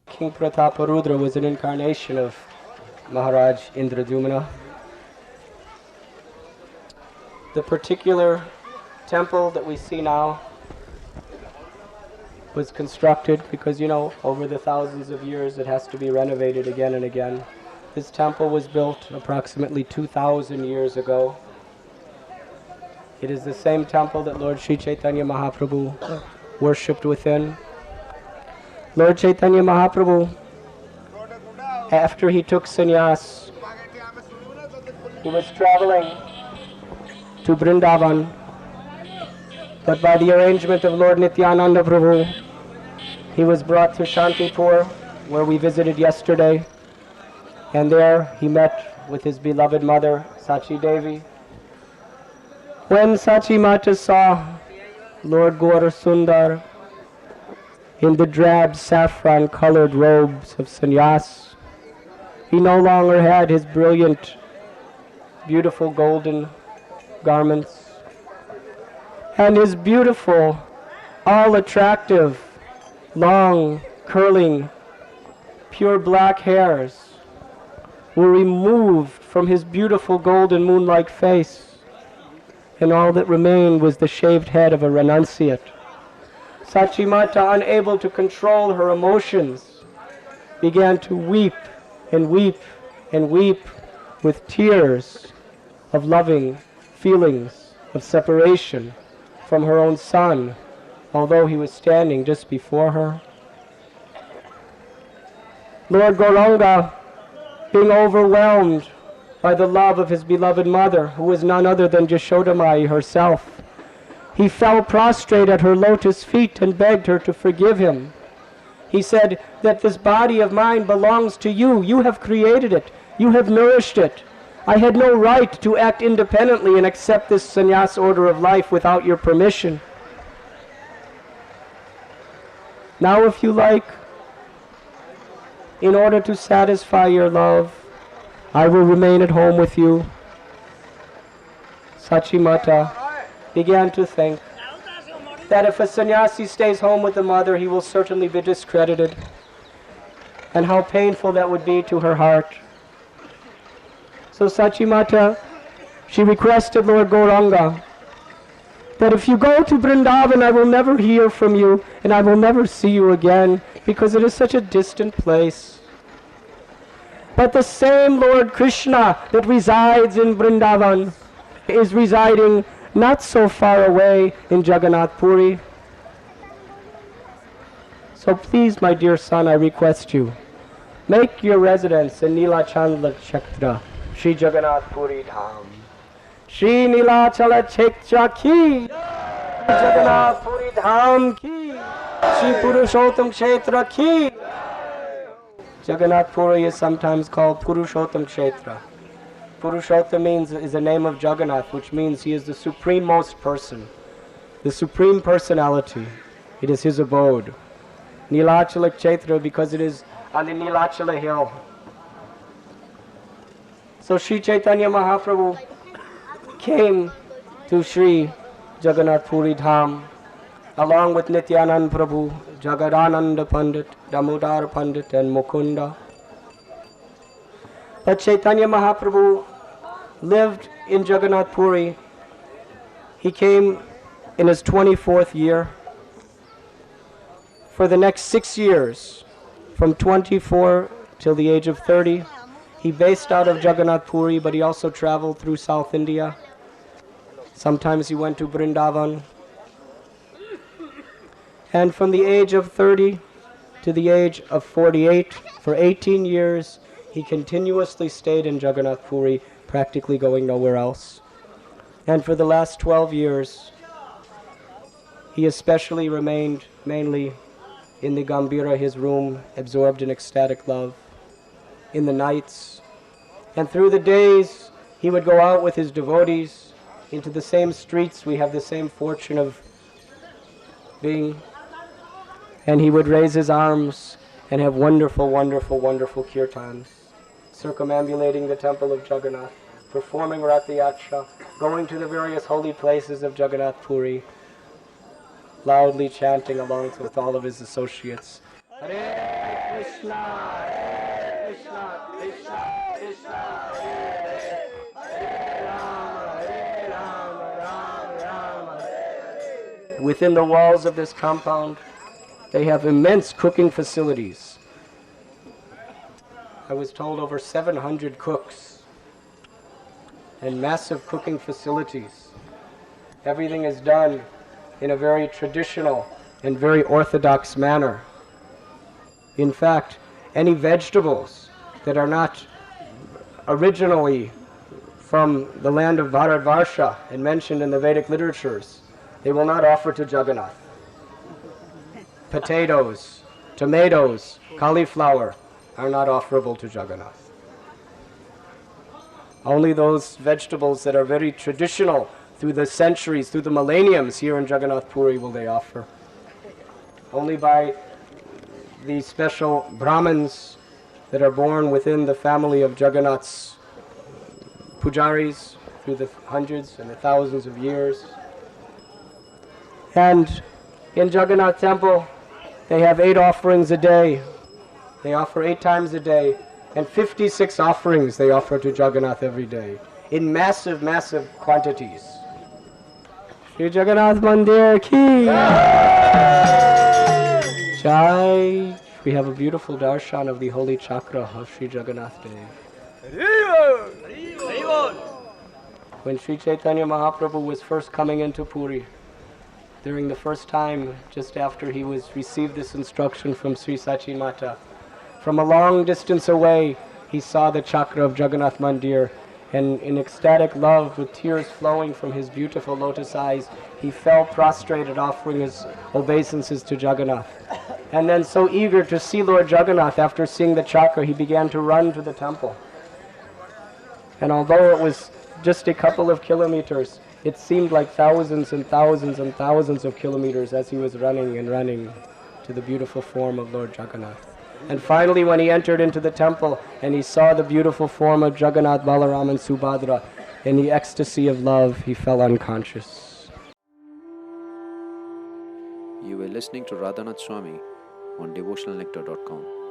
King Prataparudra was an incarnation of Maharaj Indradyumna. The particular temple that we see now was constructed because, over the thousands of years it has to be renovated again and again. This temple was built approximately 2,000 years ago. It is the same temple that Lord Sri Chaitanya Mahaprabhu worshipped within. Lord Chaitanya Mahaprabhu, after he took sannyas, he was traveling to Vrindavan, but by the arrangement of Lord Nityananda Prabhu, he was brought to Shantipur, where we visited yesterday, and there he met with his beloved mother, Sachi Devi. When Sachi Mata saw Lord Gaur Sundar in the drab saffron-colored robes of sannyas, he no longer had his brilliant, beautiful golden garments, and his beautiful, all-attractive, long, curling, pure black hairs were removed from his beautiful golden moon-like face, and all that remained was the shaved head of a renunciate. Sachi Mata, unable to control her emotions, began to weep and weep and weep with tears of loving feelings of separation from her own son, although he was standing just before her. Lord Gauranga, being overwhelmed by the love of his beloved mother, who was none other than Jashodamai herself, he fell prostrate at her lotus feet and begged her to forgive him. He said that this body of mine belongs to you. You have created it. You have nourished it. I had no right to act independently and accept this sannyas order of life without your permission. Now, if you like, in order to satisfy your love, I will remain at home with you. Sachi Mata began to think that if a sannyasi stays home with the mother, he will certainly be discredited, and how painful that would be to her heart. So Sachi Mata, she requested Lord Gauranga that if you go to Vrindavan, I will never hear from you, and I will never see you again, because it is such a distant place. But the same Lord Krishna that resides in Vrindavan is residing not so far away in Jagannath Puri. So please, my dear son, I request you, make your residence in Nilachala Kshetra, Sri Jagannath Puri Dham. Sri Nilachala Kshetra ki, Jagannath Puri Dham ki, Sri Purushottam Kshetra ki. Jagannath Puri is sometimes called Purushottam Kshetra. Purushottam is a name of Jagannath, which means he is the supreme-most person, the supreme personality. It is his abode. Nilachala Kshetra, because it is on the Nilachala hill. So Sri Chaitanya Mahaprabhu came to Sri Jagannath Puri Dham along with Nityananda Prabhu, Jagadananda Pandit, Damodar Pandit and Mukunda. But Chaitanya Mahaprabhu lived in Jagannath Puri. He came in his 24th year. For the next 6 years, from 24 till the age of 30, he based out of Jagannath Puri, but he also traveled through South India. Sometimes he went to Vrindavan. And from the age of 30 to the age of 48, for 18 years, he continuously stayed in Jagannath Puri, practically going nowhere else. And for the last 12 years, he especially remained mainly in the Gambhira, his room, absorbed in ecstatic love. In the nights and through the days, he would go out with his devotees into the same streets we have the same fortune of being, and he would raise his arms and have wonderful, wonderful, wonderful kirtans, circumambulating the temple of Jagannath, performing Rath Yatra, going to the various holy places of Jagannath Puri, loudly chanting along with all of his associates. Hare Krishna. Krishna, Hare Krishna, Krishna Krishna, Hare Hare, Hare Rama, Rama Rama, Hare Hare. Within the walls of this compound, they have immense cooking facilities. I was told over 700 cooks and massive cooking facilities. Everything is done in a very traditional and very orthodox manner. In fact, any vegetables that are not originally from the land of Bharatvarsha and mentioned in the Vedic literatures, they will not offer to Jagannath. Potatoes, tomatoes, cauliflower are not offerable to Jagannath. Only those vegetables that are very traditional through the centuries, through the millenniums here in Jagannath Puri will they offer. Only by the special Brahmins that are born within the family of Jagannath's pujaris through the hundreds and the thousands of years. And in Jagannath Temple, they have 8 offerings a day. They offer 8 times a day, and 56 offerings they offer to Jagannath every day, in massive, massive quantities. Sri Jagannath Mandir ki Jai. We have a beautiful darshan of the holy chakra of Sri Jagannath Dev. When Sri Chaitanya Mahaprabhu was first coming into Puri, during the first time, just after he was received this instruction from Sri Sachi Mata, from a long distance away, he saw the chakra of Jagannath Mandir, and in ecstatic love, with tears flowing from his beautiful lotus eyes, he fell prostrated, offering his obeisances to Jagannath. And then, so eager to see Lord Jagannath, after seeing the chakra, he began to run to the temple. And although it was just a couple of kilometers, it seemed like thousands and thousands and thousands of kilometers as he was running and running to the beautiful form of Lord Jagannath. And finally, when he entered into the temple and he saw the beautiful form of Jagannath, Balaram and Subhadra, in the ecstasy of love, he fell unconscious. You were listening to Radhanath Swami on devotionalnectar.com.